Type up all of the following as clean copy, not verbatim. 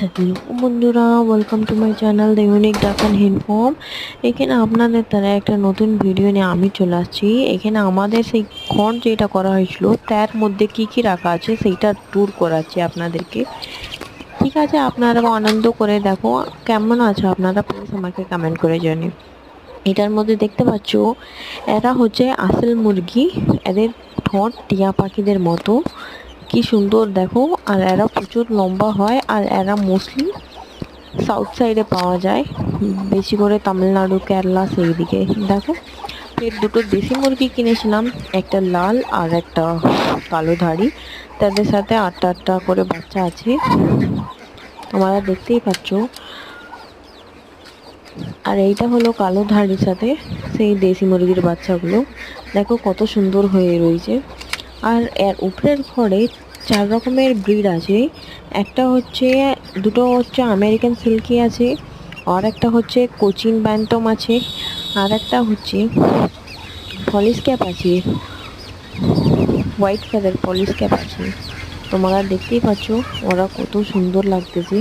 Hello বন্ধুরা, welcome to my channel the unique ডাক and hint form. এখানে আপনাদের দ্বারা একটা নতুন ভিডিও নিয়ে আমি চলে আসছি। এখানে আমাদের সেই ঘর যেটা করা হয়েছিল তার মধ্যে কি কি রাখা আছে সেইটা ট্যুর করাচ্ছি আপনাদেরকে। ঠিক আছে, আপনারাও আনন্দ করে দেখো। কেমন আছে আপনারা প্লিজ আমাকে কমেন্ট করে জানিও। এটার মধ্যে দেখতে পাচ্ছ এরা হচ্ছে আসল মুরগি। এদের ঠোঁট টিয়া পাখিদের মতো, কি সুন্দর দেখো। আর এরা প্রচুর লম্বা হয়, আর এরা মোস্টলি সাউথ সাইডে পাওয়া যায়, বেশি করে তামিলনাড়ু কেরালা সেই দিকে। দেখো, এর দুটো দেশি মুরগি কিনেছিলাম, একটা লাল আর একটা কালো ধাড়ি। তাদের সাথে আটটা আটটা করে বাচ্চা আছে, তোমরা দেখতেই পাচ্ছ। আর এইটা হলো কালো ধাড়ির সাথে সেই দেশি মুরগির বাচ্চাগুলো, দেখো কত সুন্দর হয়ে রয়েছে। আর এর উপরের ঘরে 4 রকমের ব্রিড আছে। একটা হচ্ছে, দুটো হচ্ছে আমেরিকান সিল্কি আছে, আর একটা হচ্ছে কোচিন ব্যান্টম আছে, আর একটা হচ্ছে পলিশ ক্যাপ আছে, হোয়াইট ফেদার পলিশ ক্যাপ আছে। তোমরা দেখতেই পাচ্ছ ওরা কত সুন্দর লাগতেছে।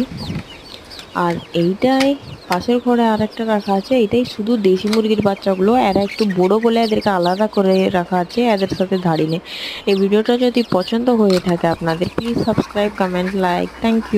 আর এইটাই পাশের ঘরে আর একটা রাখা আছে, এটাই শুধু দেশি মুরগির বাচ্চাগুলো। এরা একটু বড় বলে এদেরকে আলাদা করে রাখা আছে, এদের সাথে ধাড়ি নেই। এই ভিডিওটা যদি পছন্দ হয়ে থাকে আপনাদের, please subscribe, comment, like. Thank you.